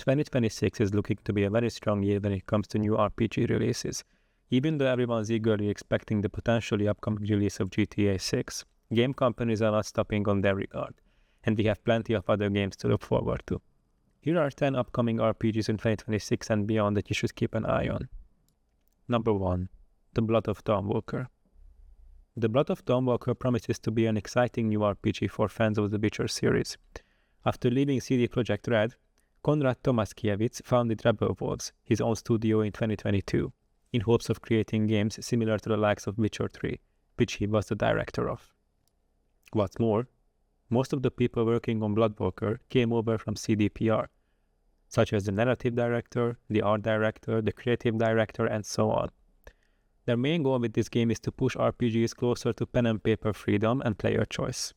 2026 is looking to be a very strong year when it comes to new RPG releases. Even though everyone's eagerly expecting the potentially upcoming release of GTA 6, game companies are not stopping on their regard, and we have plenty of other games to look forward to. Here are 10 upcoming RPGs in 2026 and beyond that you should keep an eye on. Number 1. The Blood of Dawnwalker. The Blood of Dawnwalker promises to be an exciting new RPG for fans of the Witcher series. After leaving CD Projekt Red, Konrad Tomaszkiewicz founded Rebel Wolves, his own studio, in 2022, in hopes of creating games similar to the likes of Witcher 3, which he was the director of. What's more, most of the people working on Bloodwalker came over from CDPR, such as the narrative director, the art director, the creative director, and so on. Their main goal with this game is to push RPGs closer to pen and paper freedom and player choice.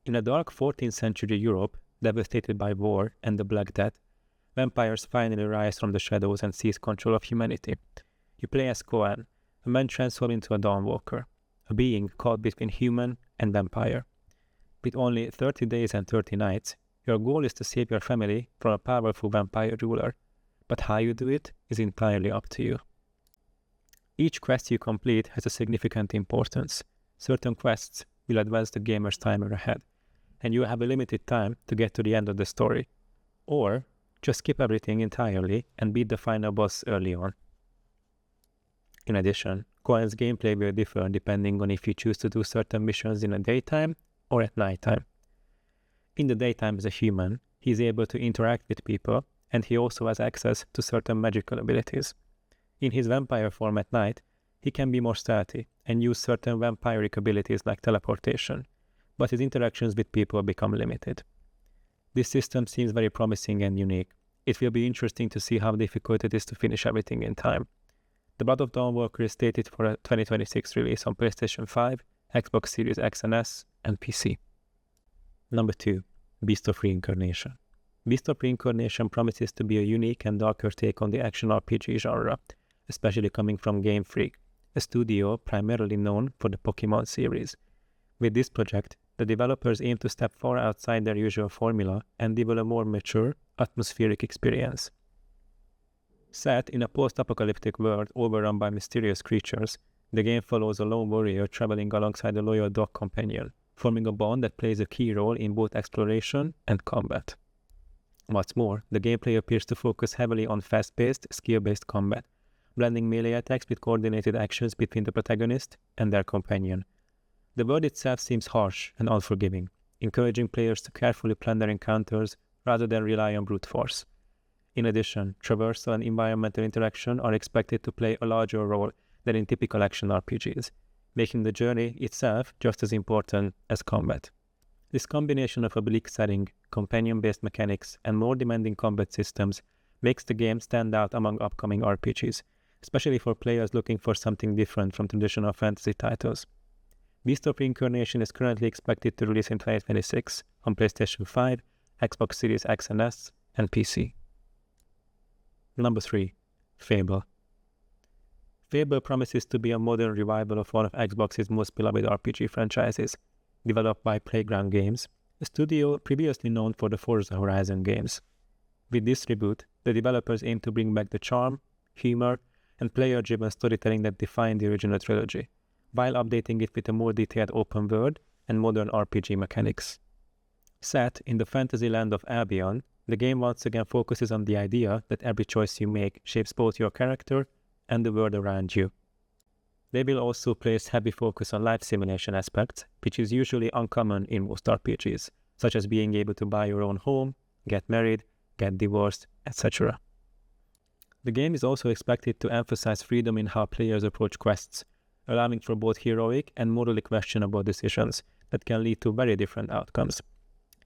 In a dark 14th century Europe, devastated by war and the Black Death, vampires finally rise from the shadows and seize control of humanity. You play as Coan, a man transformed into a Dawnwalker, a being caught between human and vampire. With only 30 days and 30 nights, your goal is to save your family from a powerful vampire ruler, but how you do it is entirely up to you. Each quest you complete has a significant importance. Certain quests will advance the gamer's timer ahead, and you have a limited time to get to the end of the story, or just skip everything entirely and beat the final boss early on. In addition, Coan's gameplay will differ depending on if you choose to do certain missions in the daytime or at nighttime. In the daytime as a human, he is able to interact with people, and he also has access to certain magical abilities. In his vampire form at night, he can be more stealthy and use certain vampiric abilities like teleportation, but his interactions with people become limited. This system seems very promising and unique. It will be interesting to see how difficult it is to finish everything in time. The Blood of Dawnwalker is slated for a 2026 release on PlayStation 5, Xbox Series X and S, and PC. Number 2. Beast of Reincarnation. Beast of Reincarnation promises to be a unique and darker take on the action RPG genre, especially coming from Game Freak, a studio primarily known for the Pokémon series. With this project, the developers aim to step far outside their usual formula and develop a more mature, atmospheric experience. Set in a post-apocalyptic world overrun by mysterious creatures, the game follows a lone warrior traveling alongside a loyal dog companion, forming a bond that plays a key role in both exploration and combat. What's more, the gameplay appears to focus heavily on fast-paced, skill-based combat, blending melee attacks with coordinated actions between the protagonist and their companion. The world itself seems harsh and unforgiving, encouraging players to carefully plan their encounters rather than rely on brute force. In addition, traversal and environmental interaction are expected to play a larger role than in typical action RPGs, making the journey itself just as important as combat. This combination of a bleak setting, companion-based mechanics, and more demanding combat systems makes the game stand out among upcoming RPGs, especially for players looking for something different from traditional fantasy titles. Beast of Reincarnation is currently expected to release in 2026 on PlayStation 5, Xbox Series X and S, and PC. Number 3. Fable. Fable promises to be a modern revival of one of Xbox's most beloved RPG franchises, developed by Playground Games, a studio previously known for the Forza Horizon games. With this reboot, the developers aim to bring back the charm, humor, and player-driven storytelling that defined the original trilogy, while updating it with a more detailed open world and modern RPG mechanics. Set in the fantasy land of Albion, the game once again focuses on the idea that every choice you make shapes both your character and the world around you. They will also place heavy focus on life simulation aspects, which is usually uncommon in most RPGs, such as being able to buy your own home, get married, get divorced, etc. The game is also expected to emphasize freedom in how players approach quests, allowing for both heroic and morally questionable decisions that can lead to very different outcomes.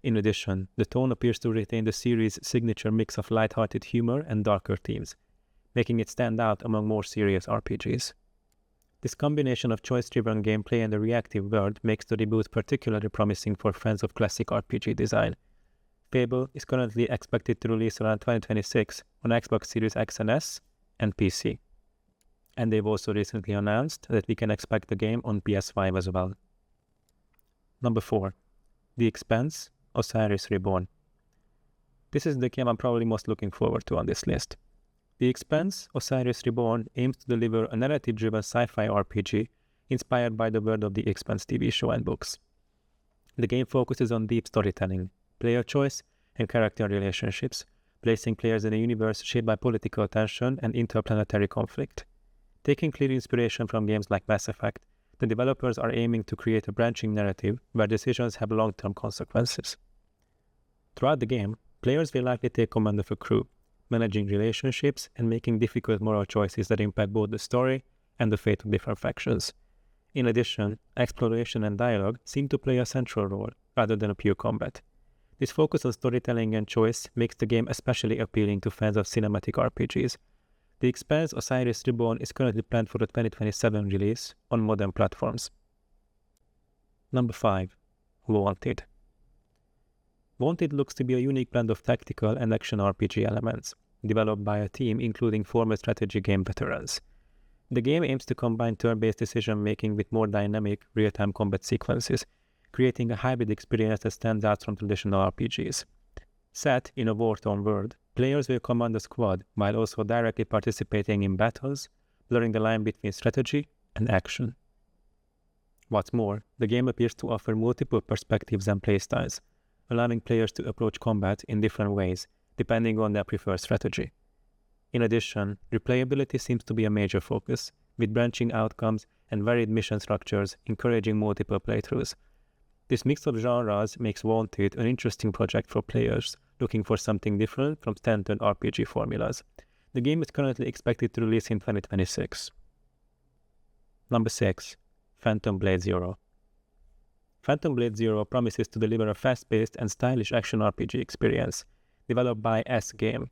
In addition, the tone appears to retain the series' signature mix of light-hearted humor and darker themes, making it stand out among more serious RPGs. This combination of choice-driven gameplay and a reactive world makes the reboot particularly promising for fans of classic RPG design. Fable is currently expected to release around 2026 on Xbox Series X and S and PC. And they've also recently announced that we can expect the game on PS5 as well. Number 4. The Expanse, Osiris Reborn. This is the game I'm probably most looking forward to on this list. The Expanse, Osiris Reborn, aims to deliver a narrative-driven sci-fi RPG inspired by the world of the Expanse TV show and books. The game focuses on deep storytelling, player choice, and character relationships, placing players in a universe shaped by political tension and interplanetary conflict. Taking clear inspiration from games like Mass Effect, the developers are aiming to create a branching narrative where decisions have long-term consequences. Throughout the game, players will likely take command of a crew, managing relationships and making difficult moral choices that impact both the story and the fate of different factions. In addition, exploration and dialogue seem to play a central role, rather than a pure combat. This focus on storytelling and choice makes the game especially appealing to fans of cinematic RPGs. The Expanse Osiris Reborn is currently planned for a 2027 release on modern platforms. Number 5. Vaunted. Vaunted looks to be a unique blend of tactical and action RPG elements, developed by a team including former strategy game veterans. The game aims to combine turn-based decision-making with more dynamic, real-time combat sequences, creating a hybrid experience that stands out from traditional RPGs. Set in a war-torn world, players will command a squad while also directly participating in battles, blurring the line between strategy and action. What's more, the game appears to offer multiple perspectives and playstyles, allowing players to approach combat in different ways, depending on their preferred strategy. In addition, replayability seems to be a major focus, with branching outcomes and varied mission structures encouraging multiple playthroughs. This mix of genres makes Vaunted an interesting project for players looking for something different from standard RPG formulas. The game is currently expected to release in 2026. Number 6. Phantom Blade Zero. Phantom Blade Zero promises to deliver a fast-paced and stylish action RPG experience, developed by S-Game.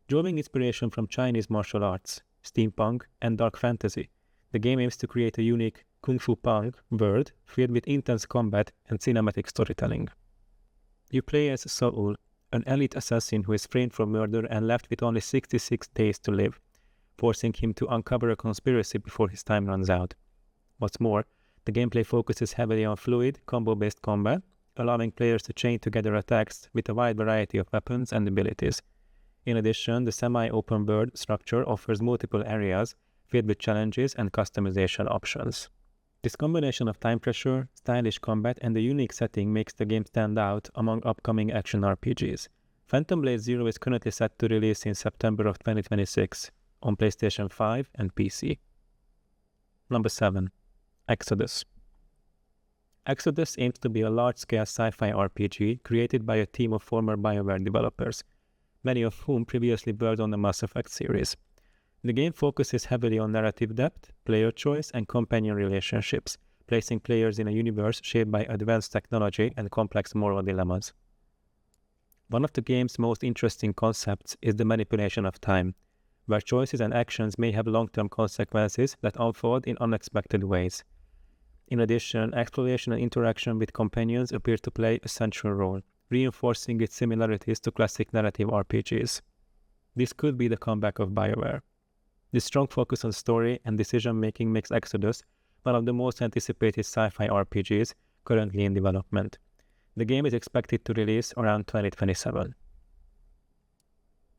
Drawing inspiration from Chinese martial arts, steampunk, and dark fantasy, the game aims to create a unique Kung Fu Punk world filled with intense combat and cinematic storytelling. You play as Saul, an elite assassin who is framed for murder and left with only 66 days to live, forcing him to uncover a conspiracy before his time runs out. What's more, the gameplay focuses heavily on fluid, combo-based combat, allowing players to chain together attacks with a wide variety of weapons and abilities. In addition, the semi-open world structure offers multiple areas filled with challenges and customization options. This combination of time pressure, stylish combat, and a unique setting makes the game stand out among upcoming action RPGs. Phantom Blade Zero is currently set to release in September of 2026 on PlayStation 5 and PC. Number 7. Exodus. Exodus aims to be a large-scale sci-fi RPG created by a team of former BioWare developers, many of whom previously worked on the Mass Effect series. The game focuses heavily on narrative depth, player choice, and companion relationships, placing players in a universe shaped by advanced technology and complex moral dilemmas. One of the game's most interesting concepts is the manipulation of time, where choices and actions may have long-term consequences that unfold in unexpected ways. In addition, exploration and interaction with companions appear to play a central role, reinforcing its similarities to classic narrative RPGs. This could be the comeback of BioWare. This strong focus on story and decision-making makes Exodus one of the most anticipated sci-fi RPGs currently in development. The game is expected to release around 2027.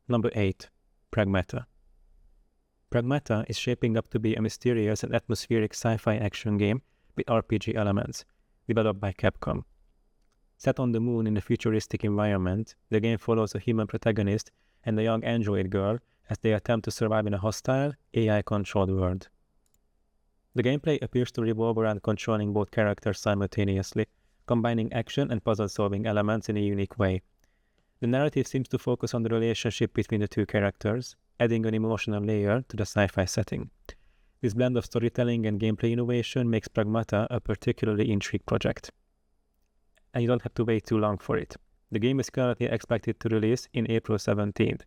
Number 8. Pragmata. Pragmata is shaping up to be a mysterious and atmospheric sci-fi action game with RPG elements, developed by Capcom. Set on the moon in a futuristic environment, the game follows a human protagonist and a young android girl as they attempt to survive in a hostile, AI-controlled world. The gameplay appears to revolve around controlling both characters simultaneously, combining action and puzzle-solving elements in a unique way. The narrative seems to focus on the relationship between the two characters, adding an emotional layer to the sci-fi setting. This blend of storytelling and gameplay innovation makes Pragmata a particularly intriguing project. And you don't have to wait too long for it. The game is currently expected to release in April 17th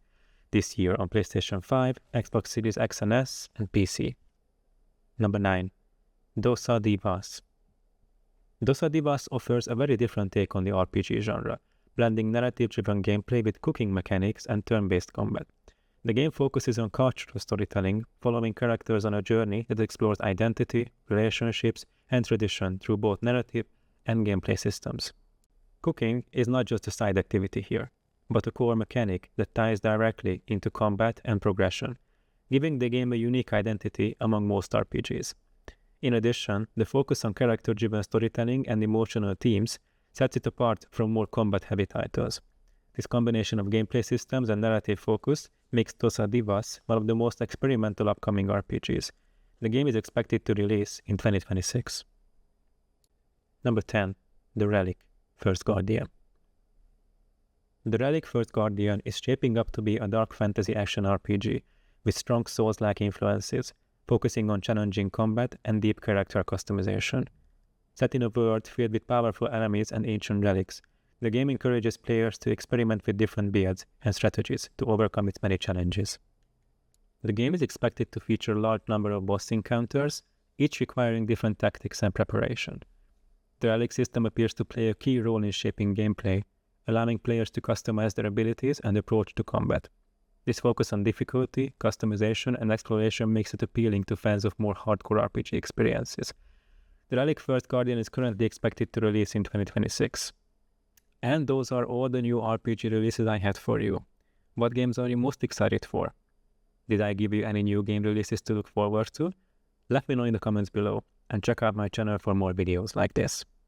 this year on PlayStation 5, Xbox Series X and S, and PC. Number 9. Dosa Divas. Dosa Divas offers a very different take on the RPG genre, blending narrative-driven gameplay with cooking mechanics and turn-based combat. The game focuses on cultural storytelling, following characters on a journey that explores identity, relationships, and tradition through both narrative and gameplay systems. Cooking is not just a side activity here. but a core mechanic that ties directly into combat and progression, giving the game a unique identity among most RPGs. In addition, the focus on character-driven storytelling and emotional themes sets it apart from more combat-heavy titles. This combination of gameplay systems and narrative focus makes Dosa Divas one of the most experimental upcoming RPGs. The game is expected to release in 2026. Number 10. The Relic, First Guardian. The Relic First Guardian is shaping up to be a dark fantasy action RPG with strong Souls-like influences, focusing on challenging combat and deep character customization. Set in a world filled with powerful enemies and ancient relics, the game encourages players to experiment with different builds and strategies to overcome its many challenges. The game is expected to feature a large number of boss encounters, each requiring different tactics and preparation. The Relic system appears to play a key role in shaping gameplay, allowing players to customize their abilities and approach to combat. This focus on difficulty, customization, and exploration makes it appealing to fans of more hardcore RPG experiences. The Relic First Guardian is currently expected to release in 2026. And those are all the new RPG releases I had for you. What games are you most excited for? Did I give you any new game releases to look forward to? Let me know in the comments below, and check out my channel for more videos like this.